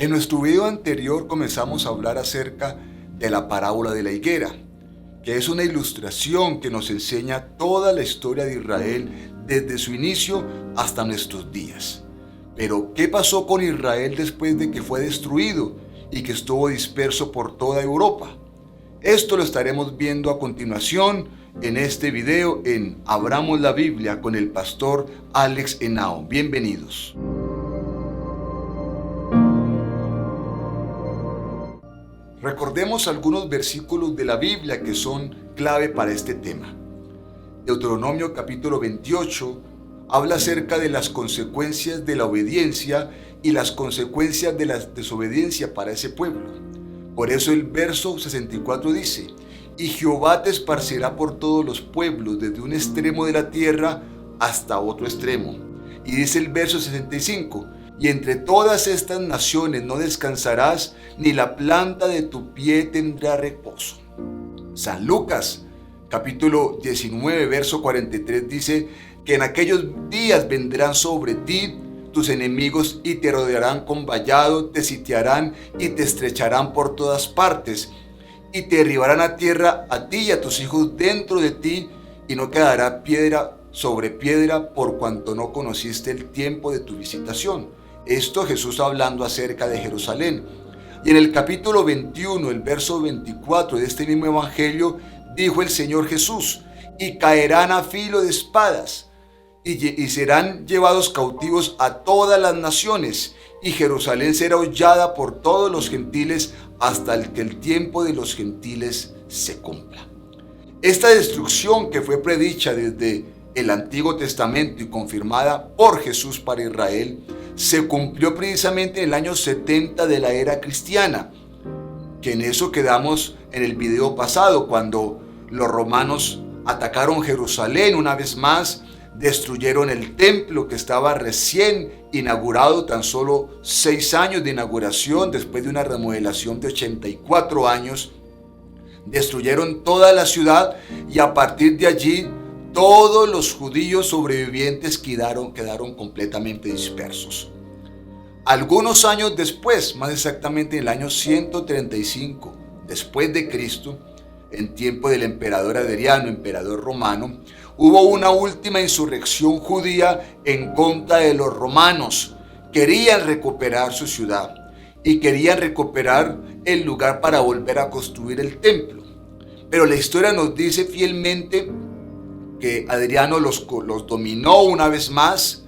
En nuestro video anterior comenzamos a hablar acerca de la parábola de la higuera, que es una ilustración que nos enseña toda la historia de Israel desde su inicio hasta nuestros días. Pero, ¿qué pasó con Israel después de que fue destruido y que estuvo disperso por toda Europa? Esto lo estaremos viendo a continuación en este video en Abramos la Biblia con el pastor Alex Henao. Bienvenidos. Recordemos algunos versículos de la Biblia que son clave para este tema. Deuteronomio capítulo 28 habla acerca de las consecuencias de la obediencia y las consecuencias de la desobediencia para ese pueblo. Por eso el verso 64 dice: y Jehová te esparcirá por todos los pueblos, desde un extremo de la tierra hasta otro extremo. Y dice el verso 65: y entre todas estas naciones no descansarás, ni la planta de tu pie tendrá reposo. San Lucas, capítulo 19, verso 43 dice que en aquellos días vendrán sobre ti tus enemigos y te rodearán con vallado, te sitiarán y te estrecharán por todas partes, y te derribarán a tierra a ti y a tus hijos dentro de ti, y no quedará piedra sobre piedra por cuanto no conociste el tiempo de tu visitación. Esto Jesús hablando acerca de Jerusalén. Y en el capítulo 21, el verso 24 de este mismo evangelio, dijo el Señor Jesús: y caerán a filo de espadas, y serán llevados cautivos a todas las naciones, y Jerusalén será hollada por todos los gentiles hasta que el tiempo de los gentiles se cumpla. Esta destrucción que fue predicha desde el Antiguo Testamento y confirmada por Jesús para Israel, se cumplió precisamente en el año 70 de la era cristiana, que en eso quedamos en el video pasado, cuando los romanos atacaron Jerusalén una vez más, destruyeron el templo que estaba recién inaugurado, tan solo 6 años de inauguración después de una remodelación de 84 años, destruyeron toda la ciudad y a partir de allí todos los judíos sobrevivientes quedaron completamente dispersos. Algunos años después, más exactamente en el año 135 después de Cristo, en tiempo del emperador Adriano, emperador romano, hubo una última insurrección judía en contra de los romanos. Querían recuperar su ciudad y querían recuperar el lugar para volver a construir el templo. Pero la historia nos dice fielmente que Adriano los dominó una vez más,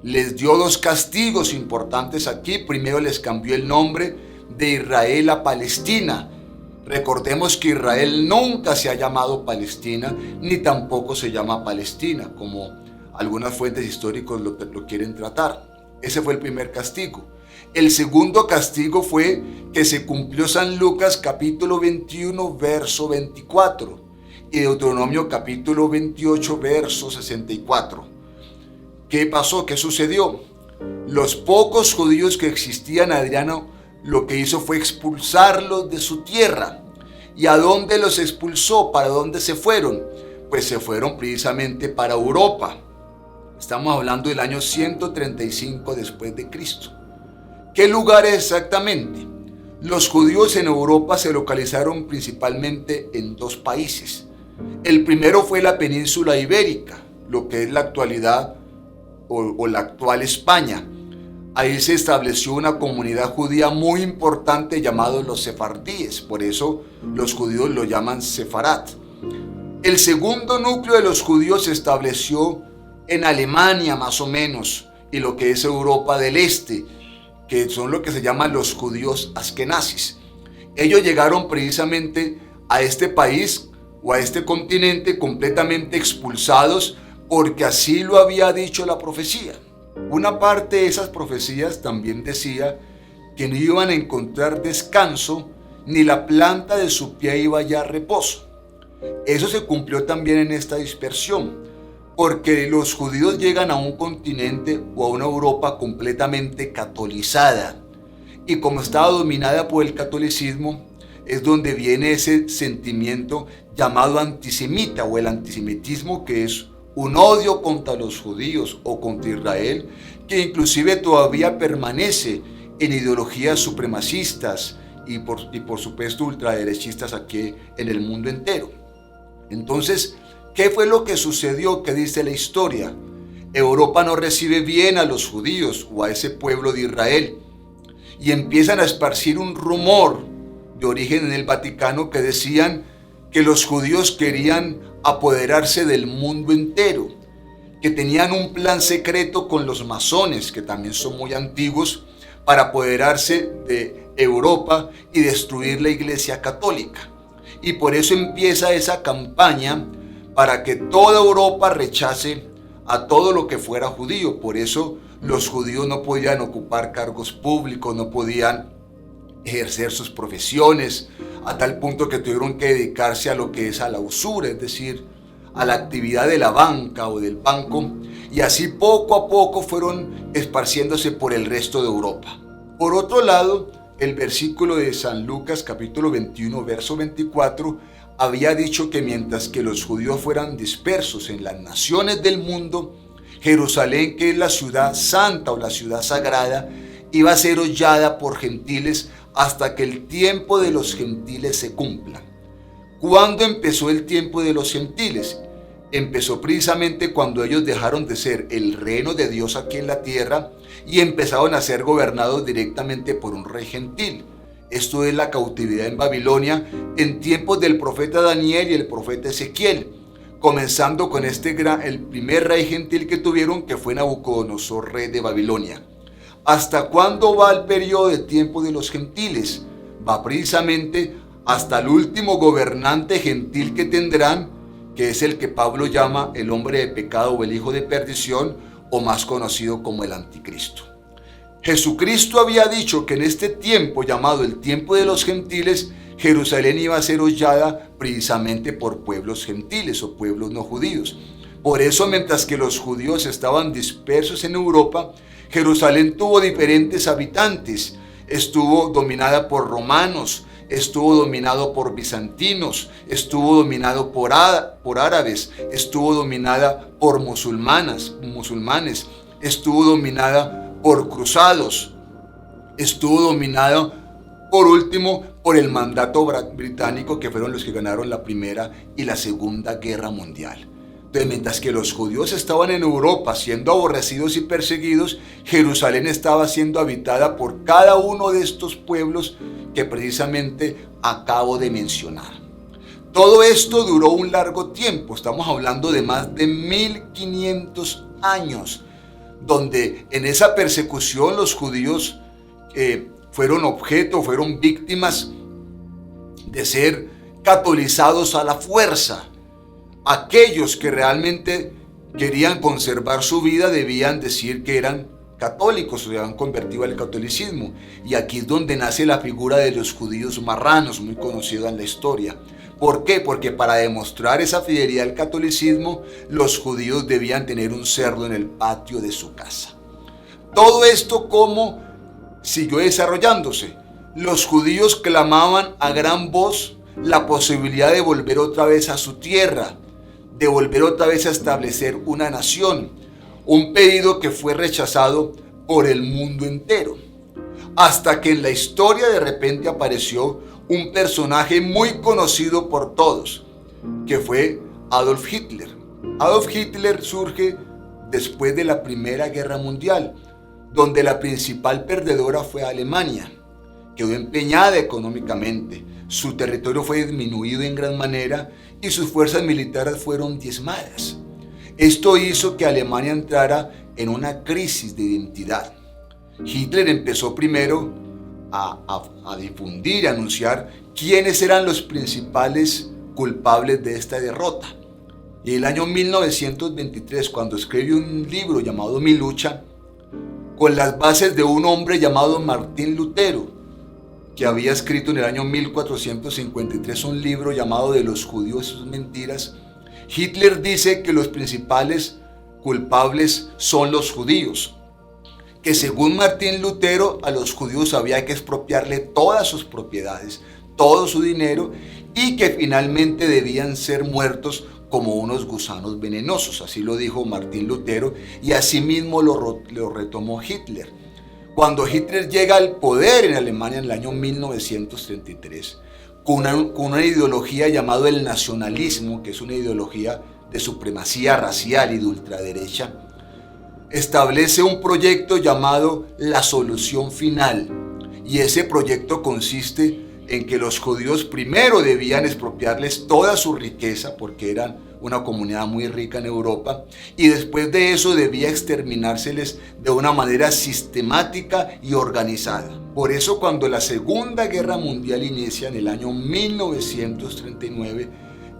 les dio 2 castigos importantes aquí. Primero les cambió el nombre de Israel a Palestina. Recordemos que Israel nunca se ha llamado Palestina, ni tampoco se llama Palestina, como algunas fuentes históricas lo quieren tratar. Ese fue el primer castigo. El segundo castigo fue que se cumplió San Lucas capítulo 21, verso 24. Y Deuteronomio capítulo 28, verso 64. ¿Qué pasó? ¿Qué sucedió? Los pocos judíos que existían, Adriano lo que hizo fue expulsarlos de su tierra. ¿Y a dónde los expulsó? ¿Para dónde se fueron? Pues se fueron precisamente para Europa. Estamos hablando del año 135 después de Cristo. ¿Qué lugares exactamente? Los judíos en Europa se localizaron principalmente en 2 países. El primero fue la península ibérica, lo que es la actualidad o la actual España. Ahí se estableció una comunidad judía muy importante llamados los sefardíes, por eso los judíos lo llaman sefarat. El segundo núcleo de los judíos se estableció en Alemania más o menos, y lo que es Europa del Este, que son lo que se llaman los judíos askenazis. Ellos llegaron precisamente a este país o a este continente completamente expulsados, porque así lo había dicho la profecía. Una parte de esas profecías también decía que no iban a encontrar descanso, ni la planta de su pie iba a hallar reposo. Eso se cumplió también en esta dispersión, porque los judíos llegan a un continente o a una Europa completamente catolizada, y como estaba dominada por el catolicismo, es donde viene ese sentimiento llamado antisemita o el antisemitismo, que es un odio contra los judíos o contra Israel, que inclusive todavía permanece en ideologías supremacistas y por supuesto ultraderechistas aquí en el mundo entero. Entonces, ¿qué fue lo que sucedió? ¿Qué dice la historia? Europa no recibe bien a los judíos o a ese pueblo de Israel y empiezan a esparcir un rumor de origen en el Vaticano que decían que los judíos querían apoderarse del mundo entero, que tenían un plan secreto con los masones, que también son muy antiguos, para apoderarse de Europa y destruir la Iglesia Católica. Y por eso empieza esa campaña para que toda Europa rechace a todo lo que fuera judío. Por eso los judíos no podían ocupar cargos públicos, no podían ejercer sus profesiones, a tal punto que tuvieron que dedicarse a lo que es a la usura, es decir, a la actividad de la banca o del banco, y así poco a poco fueron esparciéndose por el resto de Europa. Por otro lado, el versículo de San Lucas capítulo 21, verso 24, había dicho que mientras que los judíos fueran dispersos en las naciones del mundo, Jerusalén, que es la ciudad santa o la ciudad sagrada, iba a ser hollada por gentiles hasta que el tiempo de los gentiles se cumpla. ¿Cuándo empezó el tiempo de los gentiles? Empezó precisamente cuando ellos dejaron de ser el reino de Dios aquí en la tierra y empezaron a ser gobernados directamente por un rey gentil. Esto es la cautividad en Babilonia en tiempos del profeta Daniel y el profeta Ezequiel, comenzando con el primer rey gentil que tuvieron, que fue Nabucodonosor, rey de Babilonia. ¿Hasta cuándo va el periodo de tiempo de los gentiles? Va precisamente hasta el último gobernante gentil que tendrán, que es el que Pablo llama el hombre de pecado o el hijo de perdición, o más conocido como el anticristo. Jesucristo había dicho que en este tiempo, llamado el tiempo de los gentiles, Jerusalén iba a ser hollada precisamente por pueblos gentiles o pueblos no judíos. Por eso, mientras que los judíos estaban dispersos en Europa, Jerusalén tuvo diferentes habitantes. Estuvo dominada por romanos, estuvo dominado por bizantinos, estuvo dominado por árabes, estuvo dominada por musulmanes, estuvo dominada por cruzados, estuvo dominada por último por el mandato británico, que fueron los que ganaron la Primera y la Segunda Guerra Mundial. Entonces, mientras que los judíos estaban en Europa siendo aborrecidos y perseguidos, Jerusalén estaba siendo habitada por cada uno de estos pueblos que precisamente acabo de mencionar. Todo esto duró un largo tiempo, estamos hablando de más de 1500 años, donde en esa persecución los judíos fueron objeto, fueron víctimas de ser catolizados a la fuerza. Aquellos que realmente querían conservar su vida debían decir que eran católicos, se habían convertido al catolicismo. Y aquí es donde nace la figura de los judíos marranos, muy conocida en la historia. ¿Por qué? Porque para demostrar esa fidelidad al catolicismo, los judíos debían tener un cerdo en el patio de su casa. Todo esto, ¿cómo siguió desarrollándose? Los judíos clamaban a gran voz la posibilidad de volver otra vez a su tierra, de volver otra vez a establecer una nación, un pedido que fue rechazado por el mundo entero. Hasta que en la historia de repente apareció un personaje muy conocido por todos, que fue Adolf Hitler. Adolf Hitler surge después de la Primera Guerra Mundial, donde la principal perdedora fue Alemania. Quedó empeñada económicamente, su territorio fue disminuido en gran manera y sus fuerzas militares fueron diezmadas. Esto hizo que Alemania entrara en una crisis de identidad. Hitler empezó primero a difundir y anunciar quiénes eran los principales culpables de esta derrota. Y en el año 1923, cuando escribió un libro llamado Mi lucha, con las bases de un hombre llamado Martín Lutero, que había escrito en el año 1453 un libro llamado De los judíos y sus mentiras, Hitler dice que los principales culpables son los judíos, que según Martín Lutero a los judíos había que expropiarle todas sus propiedades, todo su dinero, y que finalmente debían ser muertos como unos gusanos venenosos. Así lo dijo Martín Lutero y asimismo lo retomó Hitler. Cuando Hitler llega al poder en Alemania en el año 1933, con una ideología llamada el nacionalismo, que es una ideología de supremacía racial y de ultraderecha, establece un proyecto llamado la solución final. Y ese proyecto consiste en que los judíos primero debían expropiarles toda su riqueza, porque eran una comunidad muy rica en Europa, y después de eso debía exterminárseles de una manera sistemática y organizada. Por eso, cuando la Segunda Guerra Mundial inicia en el año 1939,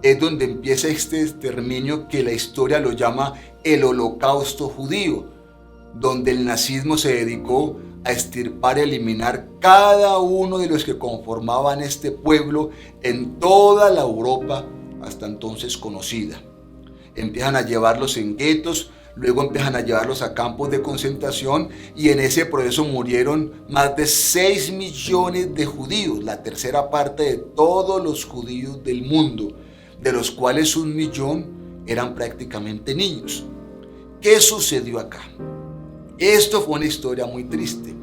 es donde empieza este exterminio que la historia lo llama el Holocausto judío, donde el nazismo se dedicó a extirpar y eliminar cada uno de los que conformaban este pueblo en toda la Europa hasta entonces conocida. Empiezan a llevarlos en guetos, luego empiezan a llevarlos a campos de concentración, y en ese proceso murieron más de 6 millones de judíos, la tercera parte de todos los judíos del mundo, de los cuales 1 millón eran prácticamente niños. ¿Qué sucedió acá? Esto fue una historia muy triste,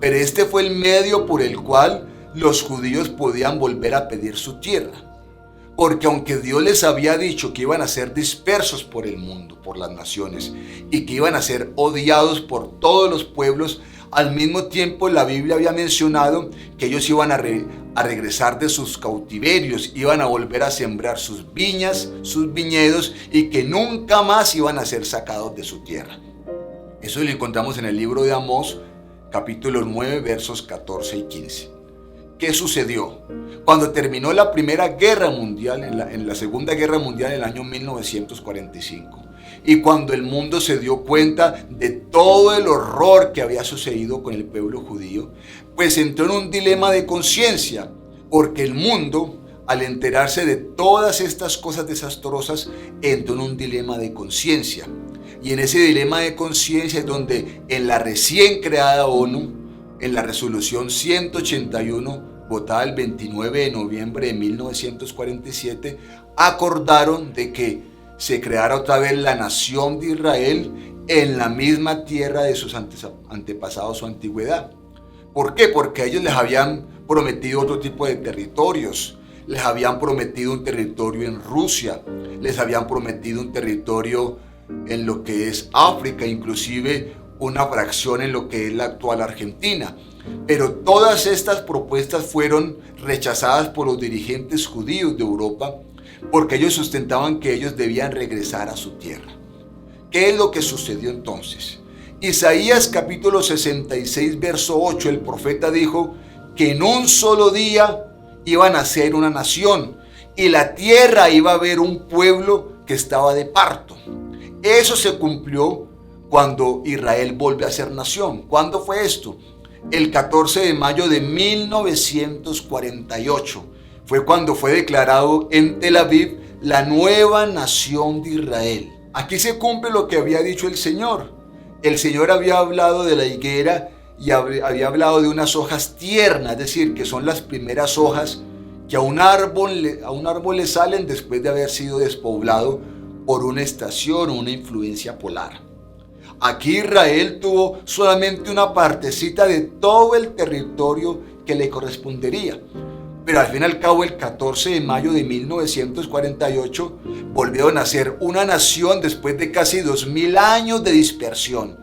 pero este fue el medio por el cual los judíos podían volver a pedir su tierra. Porque aunque Dios les había dicho que iban a ser dispersos por el mundo, por las naciones, y que iban a ser odiados por todos los pueblos, al mismo tiempo la Biblia había mencionado que ellos iban a regresar de sus cautiverios, iban a volver a sembrar sus viñas, sus viñedos, y que nunca más iban a ser sacados de su tierra. Eso lo encontramos en el libro de Amós, capítulo 9, versos 14 y 15. ¿Qué sucedió? Cuando terminó la Primera Guerra Mundial, en la Segunda Guerra Mundial en el año 1945, y cuando el mundo se dio cuenta de todo el horror que había sucedido con el pueblo judío, pues entró en un dilema de conciencia, porque el mundo, al enterarse de todas estas cosas desastrosas, entró en un dilema de conciencia. Y en ese dilema de conciencia es donde en la recién creada ONU, en la resolución 181, votada el 29 de noviembre de 1947, acordaron de que se creara otra vez la nación de Israel en la misma tierra de sus antepasados o antigüedad. ¿Por qué? Porque a ellos les habían prometido otro tipo de territorios. Les habían prometido un territorio en Rusia, les habían prometido un territorio en lo que es África, inclusive una fracción en lo que es la actual Argentina. Pero todas estas propuestas fueron rechazadas por los dirigentes judíos de Europa, porque ellos sustentaban que ellos debían regresar a su tierra. ¿Qué es lo que sucedió entonces? Isaías capítulo 66, verso 8, el profeta dijo que en un solo día iban a ser una nación, y la tierra iba a ver un pueblo que estaba de parto. Eso se cumplió cuando Israel volvió a ser nación. ¿Cuándo fue esto? El 14 de mayo de 1948 fue cuando fue declarado en Tel Aviv la nueva nación de Israel. Aquí se cumple lo que había dicho el Señor. El Señor había hablado de la higuera y había hablado de unas hojas tiernas, es decir, que son las primeras hojas que a un árbol le salen después de haber sido despoblado por una estación o una influencia polar. Aquí Israel tuvo solamente una partecita de todo el territorio que le correspondería. Pero al fin y al cabo, el 14 de mayo de 1948 volvieron a ser una nación después de casi 2000 años de dispersión.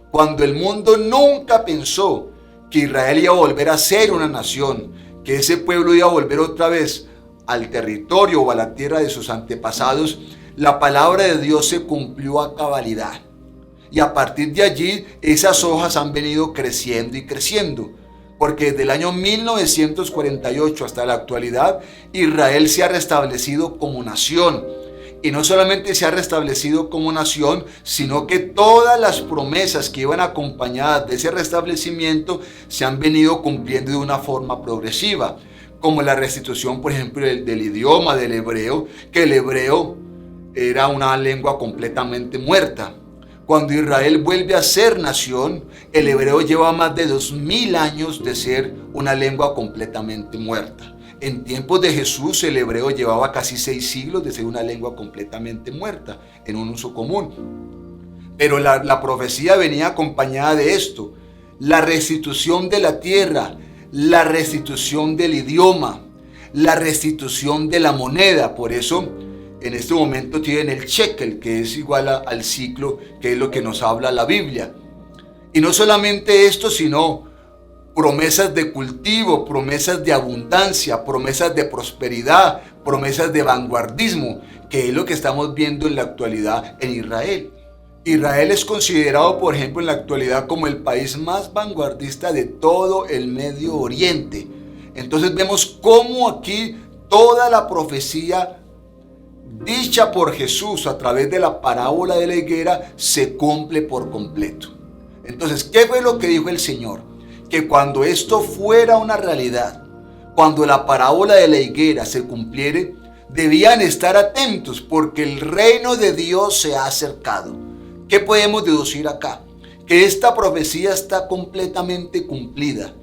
Cuando el mundo nunca pensó que Israel iba a volver a ser una nación, que ese pueblo iba a volver otra vez al territorio o a la tierra de sus antepasados, la palabra de Dios se cumplió a cabalidad. Y a partir de allí, esas hojas han venido creciendo y creciendo. Porque desde el año 1948 hasta la actualidad, Israel se ha restablecido como nación. Y no solamente se ha restablecido como nación, sino que todas las promesas que iban acompañadas de ese restablecimiento se han venido cumpliendo de una forma progresiva. Como la restitución, por ejemplo, del idioma del hebreo, que el hebreo era una lengua completamente muerta. Cuando Israel vuelve a ser nación, el hebreo lleva más de 2000 años de ser una lengua completamente muerta. En tiempos de Jesús, el hebreo llevaba casi 6 siglos de ser una lengua completamente muerta, en un uso común. Pero la profecía venía acompañada de esto. la restitución de la tierra, la restitución del idioma, la restitución de la moneda. Por eso en este momento tienen el shekel, que es igual al ciclo, que es lo que nos habla la Biblia. Y no solamente esto, sino promesas de cultivo, promesas de abundancia, promesas de prosperidad, promesas de vanguardismo, que es lo que estamos viendo en la actualidad en Israel. Israel es considerado, por ejemplo, en la actualidad como el país más vanguardista de todo el Medio Oriente. Entonces vemos cómo aquí toda la profecía dicha por Jesús a través de la parábola de la higuera se cumple por completo. Entonces, ¿qué fue lo que dijo el Señor? Que cuando esto fuera una realidad, cuando la parábola de la higuera se cumpliere, debían estar atentos porque el reino de Dios se ha acercado. ¿Qué podemos deducir acá? Que esta profecía está completamente cumplida.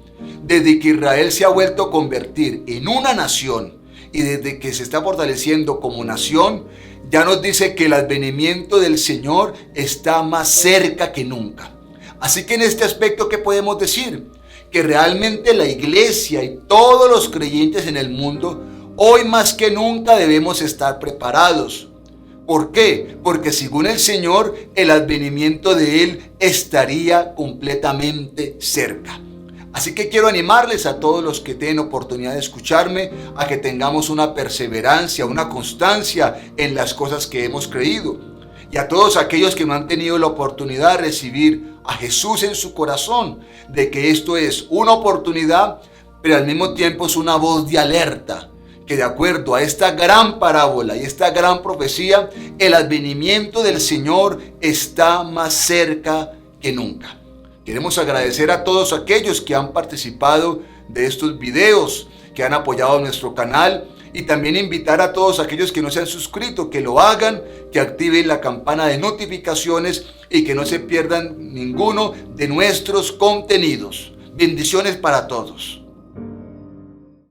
Desde que Israel se ha vuelto a convertir en una nación y desde que se está fortaleciendo como nación, ya nos dice que el advenimiento del Señor está más cerca que nunca. Así que en este aspecto, ¿qué podemos decir? Que realmente la iglesia y todos los creyentes en el mundo, hoy más que nunca debemos estar preparados. ¿Por qué? Porque según el Señor, el advenimiento de Él estaría completamente cerca. Así que quiero animarles a todos los que tienen oportunidad de escucharme a que tengamos una perseverancia, una constancia en las cosas que hemos creído. Y a todos aquellos que no han tenido la oportunidad de recibir a Jesús en su corazón, de que esto es una oportunidad, pero al mismo tiempo es una voz de alerta, que de acuerdo a esta gran parábola y esta gran profecía, el advenimiento del Señor está más cerca que nunca. Queremos agradecer a todos aquellos que han participado de estos videos, que han apoyado nuestro canal, y también invitar a todos aquellos que no se han suscrito, que lo hagan, que activen la campana de notificaciones y que no se pierdan ninguno de nuestros contenidos. Bendiciones para todos.